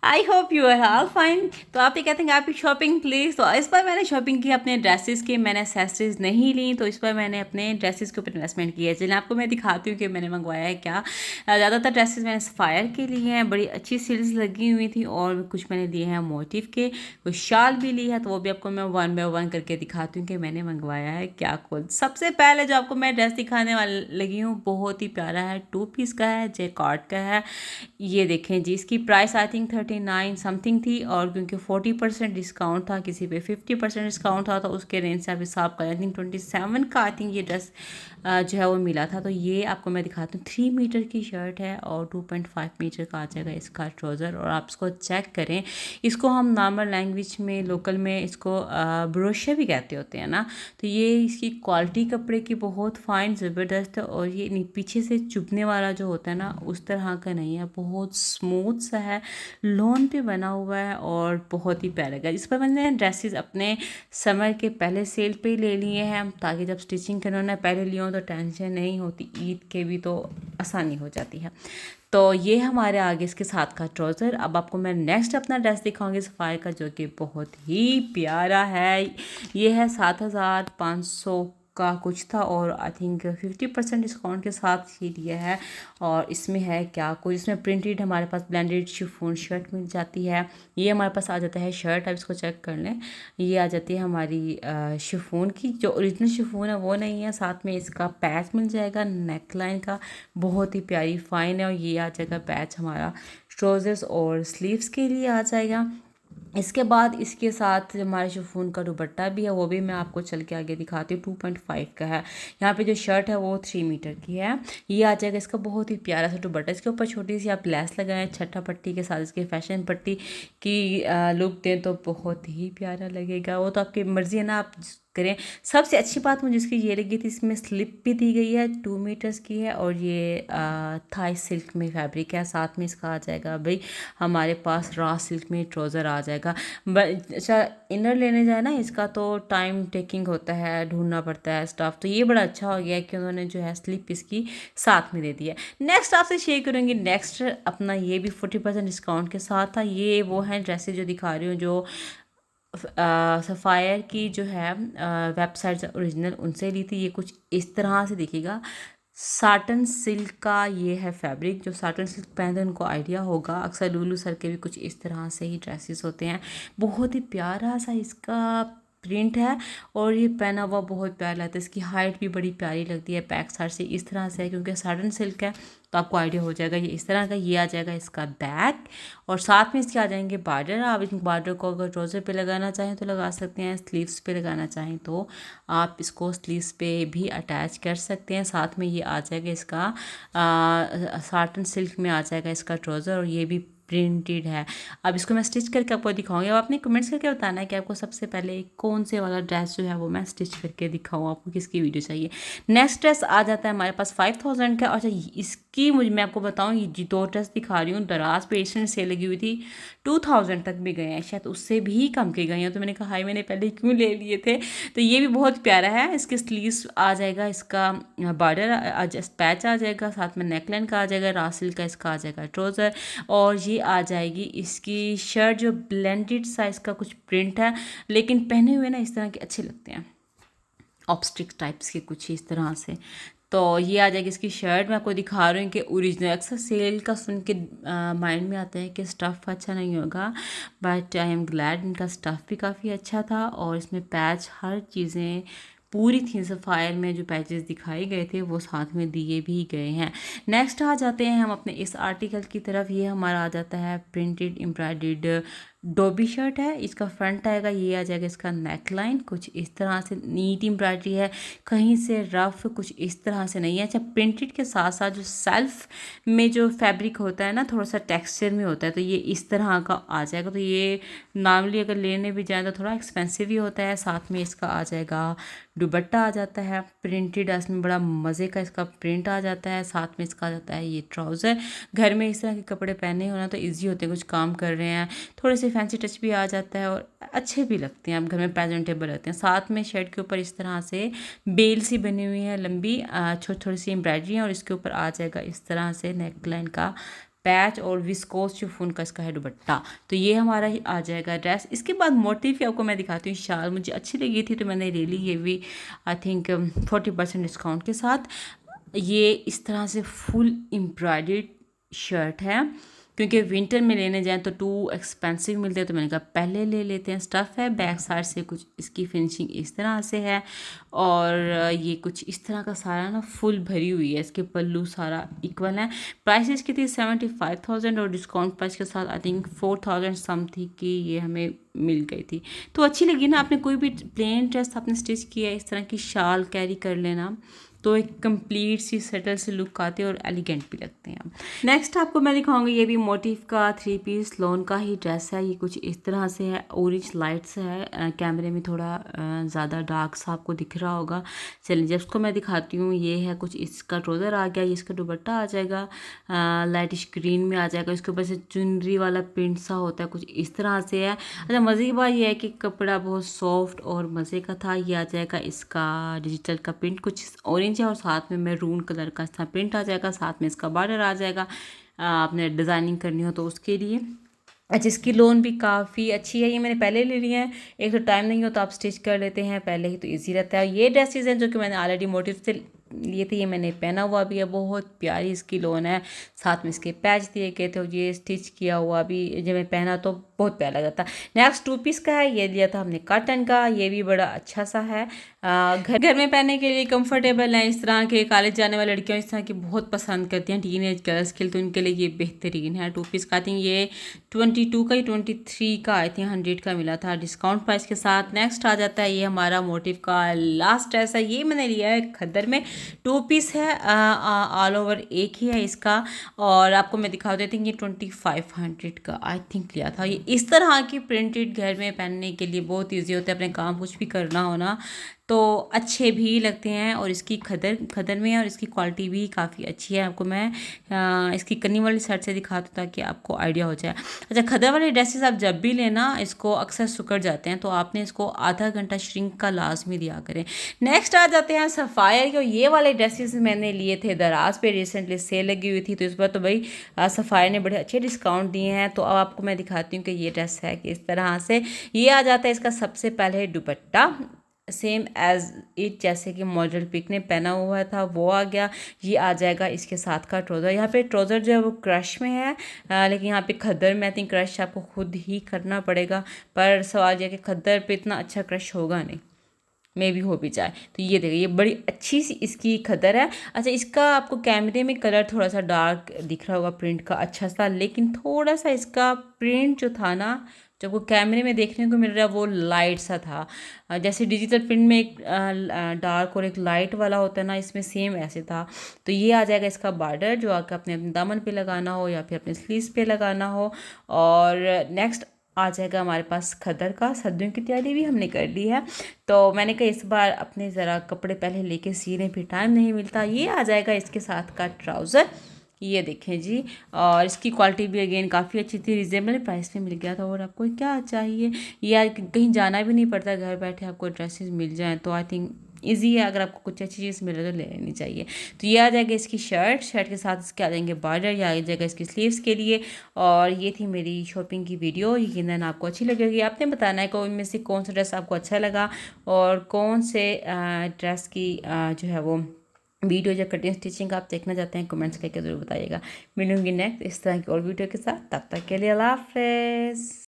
I hope you are all fine. तो आप ये कहते हैं कि आपकी शॉपिंग प्लीज़। तो इस बार मैंने शॉपिंग की अपने ड्रेसेस की, मैंने एक्सेसरीज नहीं ली, तो इस बार मैंने अपने ड्रेसेस के ऊपर इन्वेस्टमेंट की है। चलिए आपको मैं दिखाती हूँ कि मैंने मंगवाया है क्या। ज़्यादातर ड्रेसेस मैंने सफ़ायर के लिए हैं, बड़ी अच्छी सेल्स लगी हुई थी, और कुछ मैंने लिए हैं मोटिव के, कुछ शाल भी ली है। तो वो भी आपको मैं वन बाय वन करके दिखाती हूँ कि मैंने मंगवाया है क्या खुद। सबसे पहले जो आपको मैं ड्रेस दिखाने वाली लगी हूँ, बहुत ही प्यारा है, 2 पीस का है, जैकार्ड का है। ये देखें जी, इसकी प्राइस आई थिंक 39 समथिंग थी, और क्योंकि 40% डिस्काउंट था, किसी पे 50% डिस्काउंट था, तो उसके रेंज से आप हिसाब करें, आई थिंक 27 का आई थिंक ये ड्रेस जो है वो मिला था। तो ये आपको मैं दिखाती हूँ, 3 मीटर की शर्ट है और 2.5 मीटर का आ जाएगा इसका ट्राउज़र। और आप इसको चेक करें, इसको हम नॉर्मल लैंग्वेज में, लोकल में इसको ब्रोशे भी कहते होते हैं ना। तो ये इसकी क्वालिटी कपड़े की बहुत फाइन ज़बरदस्त है, और ये पीछे से चुभने वाला जो होता है ना, उस तरह का नहीं है, बहुत स्मूथ सा है, लोन पे बना हुआ है, और बहुत ही प्यारा है। इस पर मैंने ड्रेसेस अपने समर के पहले सेल पे ही ले लिए हैं, ताकि जब स्टिचिंग करना ना पहले लिए हो तो टेंशन नहीं होती, ईद के भी तो आसानी हो जाती है। तो ये हमारे आगे इसके साथ का ट्राउज़र। अब आपको मैं नेक्स्ट अपना ड्रेस दिखाऊंगी सफ़ायर का, जो कि बहुत ही प्यारा है। ये है 7,500 का कुछ था, और आई थिंक 50% डिस्काउंट के साथ ही लिया है। और इसमें है क्या कुछ, इसमें प्रिंटेड हमारे पास ब्लेंडेड शिफॉन शर्ट मिल जाती है। ये हमारे पास आ जाता है शर्ट, आप इसको चेक कर लें, ये आ जाती है हमारी शिफॉन की, जो ओरिजिनल शिफॉन है वो नहीं है। साथ में इसका पैच मिल जाएगा नेक लाइन का, बहुत ही प्यारी फाइन है। और ये आ जाएगा पैच हमारा ट्राउज़र्स और स्लीव्स के लिए आ जाएगा। इसके बाद इसके साथ हमारे शिफॉन का दुपट्टा भी है, वो भी मैं आपको चल के आगे दिखाती हूँ, 2.5 का है। यहाँ पे जो शर्ट है वो 3 मीटर की है। ये आ जाएगा इसका बहुत ही प्यारा सा दुपट्टा, इसके ऊपर छोटी सी आप लेस लगाएं छठा पट्टी के साथ, इसके फैशन पट्टी की लुक दें तो बहुत ही प्यारा लगेगा। वो तो आपकी मर्ज़ी है ना, आप करें। सबसे अच्छी बात मुझे इसकी ये लगी थी, इसमें स्लिप भी दी गई है, 2 मीटर्स की है, और ये थाई सिल्क में फैब्रिक है। साथ में इसका आ जाएगा भाई हमारे पास रॉ सिल्क में ट्राउज़र आ जाएगा। अच्छा, इनर लेने जाए ना इसका तो टाइम टेकिंग होता है, ढूंढना पड़ता है स्टफ़। तो ये बड़ा अच्छा हो गया है कि उन्होंने जो है स्लिप इसकी साथ में दे दी है। नेक्स्ट आपसे शेयर करूँगी, नेक्स्ट अपना ये भी 40% डिस्काउंट के साथ था। ये वो हैं ड्रेसेस जो दिखा रही हूँ, जो सफ़ायर की जो है वेबसाइट ओरिजिनल उनसे ली थी। ये कुछ इस तरह से दिखेगा, साटन सिल्क का ये है फैब्रिक। जो साटन सिल्क पहनते हैं उनको आइडिया होगा, अक्सर लुलू सर के भी कुछ इस तरह से ही ड्रेसेस होते हैं। बहुत ही प्यारा सा इसका प्रिंट है, और ये पहना हुआ बहुत प्यारा लगता है। इसकी हाइट भी बड़ी प्यारी लगती है, बैक साइड से इस तरह से है, क्योंकि साटन सिल्क है तो आपको आइडिया हो जाएगा। ये इस तरह का ये आ जाएगा इसका बैक, और साथ में इसके आ जाएंगे बार्डर। आप इस बार्डर को अगर ट्राउज़र पे लगाना चाहें तो लगा सकते हैं, स्लीव्स पे लगाना चाहें तो आप इसको स्लीव्स पे भी अटैच कर सकते हैं। साथ में ये आ जाएगा इसका साटन सिल्क में आ जाएगा इसका ट्राउज़र, और ये भी प्रिंटेड है। अब इसको मैं स्टिच करके आपको दिखाऊंगी। अब आपने कमेंट्स करके बताना है कि आपको सबसे पहले कौन से वाला ड्रेस जो है वो मैं स्टिच करके दिखाऊँ, आपको किसकी वीडियो चाहिए। नेक्स्ट ड्रेस आ जाता है हमारे पास 5000 का। अच्छा, इसकी मैं आपको बताऊँ, ये जी 2 ड्रेस दिखा रही हूँ, दराज पे रिसेंट सेल लगी हुई थी, 2000 तक भी गए हैं, शायद उससे भी कम के गए हैं। तो मैंने कहा हाय, मैंने पहले क्यों ले लिए थे। तो ये भी बहुत प्यारा है। इसके स्लीव्स आ जाएगा, इसका बॉर्डर पैच आ जाएगा, साथ में नेकलाइन का आ जाएगा, रासिल का इसका आ जाएगा ट्राउज़र, और ये आ जाएगी इसकी शर्ट, जो ब्लेंडेड साइज का कुछ प्रिंट है, लेकिन पहने हुए ना इस तरह के अच्छे लगते हैं, ऑप्स्टिक टाइप्स के कुछ इस तरह से। तो ये आ जाएगी इसकी शर्ट। मैं आपको दिखा रही हूँ कि ओरिजिनल, अक्सर सेल का सुन के माइंड में आता है कि स्टफ़ अच्छा नहीं होगा, बट आई एम ग्लैड इनका स्टफ़ भी काफ़ी अच्छा था, और इसमें पैच हर चीज़ें पूरी थी। सफ़ायर में जो पैचेस दिखाए गए थे वो साथ में दिए भी गए हैं। नेक्स्ट आ जाते हैं हम अपने इस आर्टिकल की तरफ। ये हमारा आ जाता है प्रिंटेड एम्ब्रॉयडर्ड डोबी शर्ट है। इसका फ्रंट आएगा, ये आ जाएगा इसका नेक लाइन, कुछ इस तरह से नीट एम्ब्रॉयडरी है, कहीं से रफ कुछ इस तरह से नहीं है। अच्छा, प्रिंटेड के साथ साथ जो सेल्फ में जो फैब्रिक होता है ना, थोड़ा सा टेक्सचर में होता है, तो ये इस तरह का आ जाएगा। तो ये नॉर्मली अगर लेने भी जाए तो थोड़ा एक्सपेंसिव ही होता है। साथ में इसका आ जाएगा दुपट्टा आ जाता है प्रिंटेड, इसमें बड़ा मज़े का इसका प्रिंट आ जाता है। साथ में इसका आ जाता है ये ट्राउज़र। घर में इस तरह के कपड़े पहने होना तो ईजी होते हैं, कुछ काम कर रहे हैं, थोड़े से फैंसी टच भी आ जाता है, और अच्छे भी लगते हैं, आप घर में प्रेजेंटेबल रहते हैं। साथ में शर्ट के ऊपर इस तरह से बेल सी बनी हुई है, लंबी छोटी छोटी सी एम्ब्रॉयडरी है, और इसके ऊपर आ जाएगा इस तरह से नेक लाइन का पैच और विस्कोस शिफॉन का इसका है दुपट्टा। तो ये हमारा ही आ जाएगा ड्रेस। इसके बाद मोटिव आपको मैं दिखाती हूँ। शाल मुझे अच्छी लगी थी तो मैंने ले ली, ये भी आई थिंक 40% डिस्काउंट के साथ। ये इस तरह से फुल एम्ब्रॉयडर्ड शर्ट है, क्योंकि विंटर में लेने जाएं तो टू एक्सपेंसिव मिलते हैं, तो मैंने कहा पहले ले लेते हैं। स्टफ़ है, बैक साइड से कुछ इसकी फिनिशिंग इस तरह से है, और ये कुछ इस तरह का सारा ना फुल भरी हुई है। इसके पल्लू सारा इक्वल है। प्राइस की थी 75,000 और डिस्काउंट प्राइस के साथ आई थिंक 4,000 समथिंग की ये हमें मिल गई थी। तो अच्छी लगी ना। आपने कोई भी प्लेन ड्रेस आपने स्टिच किया है, इस तरह की शाल कैरी कर लेना तो एक कंप्लीट सी सेटल से लुक आते हैं और एलिगेंट भी लगते हैं। नेक्स्ट आपको मैं दिखाऊंगी, ये भी मोटिव का 3 पीस लॉन का ही ड्रेस है। ये कुछ इस तरह से है, ऑरेंज लाइट्स है, कैमरे में थोड़ा ज़्यादा डार्क सा आपको दिख रहा होगा। चलिए जब इसको मैं दिखाती हूँ। ये है कुछ इसका ट्राउज़र आ गया, ये इसका दुपट्टा आ जाएगा, लाइटिश ग्रीन में आ जाएगा। इसके ऊपर से चुनरी वाला प्रिंट सा होता है, कुछ इस तरह से है। अच्छा मज़े की बात यह है कि कपड़ा बहुत सॉफ्ट और मज़े का था। ये आ जाएगा इसका डिजिटल का प्रिंट कुछ ऑरेंज है, और साथ में मैरून कलर का इसका प्रिंट आ जाएगा। साथ में इसका बॉर्डर आ जाएगा, आपने डिज़ाइनिंग करनी हो तो उसके लिए। अच्छा इसकी लोन भी काफ़ी अच्छी है। ये मैंने पहले ले ली है। एक तो टाइम नहीं हो तो आप स्टिच कर लेते हैं पहले ही, तो इजी रहता है। ये ड्रेसेस हैं जो कि मैंने ऑलरेडी मोटिव से लिए थे, ये मैंने पहना हुआ भी है। बहुत प्यारी इसकी लोन है, साथ में इसके पैच दिए गए थे, और ये स्टिच किया हुआ भी जब मैं पहना तो बहुत प्यारा लगा था। नेक्स्ट 2 पीस का है, ये लिया था हमने कॉटन का। ये भी बड़ा अच्छा सा है, घर में पहनने के लिए कंफर्टेबल है। इस तरह के कॉलेज जाने वाली लड़कियां इस तरह की बहुत पसंद करती हैं, टीन एज गर्ल्स के लिए, तो उनके लिए ये बेहतरीन है। 2 पीस का आई थिंक ये 22 का ही 23 का आई थिंक 100 का मिला था डिस्काउंट प्राइस के साथ। नेक्स्ट आ जाता है ये हमारा मोटिव का लास्ट ड्रेस है। ये मैंने लिया है खद्दर में, 2 पीस है, ऑल ओवर एक ही है इसका। और आपको मैं दिखा देती हूँ, ये 2500 का आई थिंक लिया था। ये इस तरह की प्रिंटेड घर में पहनने के लिए बहुत ईजी होता है। अपने काम कुछ भी करना हो ना तो अच्छे भी लगते हैं, और इसकी खदर में है, और इसकी क्वालिटी भी काफ़ी अच्छी है। आपको मैं इसकी कन्नी वाली साइड से दिखा दूँ ताकि आपको आइडिया हो जाए। अच्छा खदर वाले ड्रेसेस आप जब भी लेना, इसको अक्सर सुकड़ जाते हैं, तो आपने इसको आधा घंटा श्रिंक का लाजमी दिया करें। नेक्स्ट आ जाते हैं सफ़ायर के। ये वाले ड्रेसेस मैंने लिए थे दराज पे, रिसेंटली सेल लगी हुई थी, तो इस बार तो भाई सफ़ायर ने बड़े अच्छे डिस्काउंट दिए हैं। तो अब आपको मैं दिखाती हूँ कि ये ड्रेस है कि इस तरह से ये आ जाता है। इसका सबसे पहले दुपट्टा सेम एज इट जैसे कि मॉडल पिक ने पहना हुआ था वो आ गया। ये आ जाएगा इसके साथ का ट्राउज़र। यहाँ पे ट्राउज़र जो है वो क्रश में है, लेकिन यहाँ पे खद्दर में आई थिंक क्रश आपको खुद ही करना पड़ेगा। पर सवाल यह कि खद्दर पे इतना अच्छा क्रश होगा नहीं, मे भी हो भी जाए। तो ये देखिए, ये बड़ी अच्छी सी इसकी खदर है। अच्छा इसका आपको कैमरे में कलर थोड़ा सा डार्क दिख रहा होगा, प्रिंट का अच्छा सा, लेकिन थोड़ा सा इसका प्रिंट जो था ना, जब वो कैमरे में देखने को मिल रहा है वो लाइट सा था। जैसे डिजिटल प्रिंट में एक डार्क और एक लाइट वाला होता है ना, इसमें सेम ऐसे था। तो ये आ जाएगा इसका बॉर्डर, जो आकर अपने अपने दामन पे लगाना हो या फिर अपने स्लीव्स पे लगाना हो। और नेक्स्ट आ जाएगा हमारे पास खद्दर का। सर्दियों की तैयारी भी हमने कर ली है, तो मैंने कहा इस बार अपने ज़रा कपड़े पहले लेके सीने पे टाइम नहीं मिलता। ये आ जाएगा इसके साथ का ट्राउज़र, ये देखें जी। और इसकी क्वालिटी भी अगेन काफ़ी अच्छी थी, रिजनेबल प्राइस में मिल गया था। और आपको क्या चाहिए, या कहीं जाना भी नहीं पड़ता, घर बैठे आपको ड्रेसेस मिल जाएँ, तो आई थिंक ईजी है। अगर आपको कुछ अच्छी चीज़ मिले तो ले लेनी चाहिए। तो ये आ जाएगा इसकी शर्ट के साथ इसके आ जाएंगे बॉर्डर, या आ जाएगा इसकी स्लीव्स के लिए। और ये थी मेरी शॉपिंग की वीडियो, यकीनन आपको अच्छी लगेगी। आपने बताना है कि इनमें से कौन सा ड्रेस आपको अच्छा लगा, और कौन से ड्रेस की जो है वो वीडियो या कटिंग स्टिचिंग आप देखना चाहते हैं, कमेंट्स करके ज़रूर बताइएगा। मिलूंगी नेक्स्ट इस तरह की और वीडियो के साथ, तब तक के लिए अल्लाह हाफ़िज़।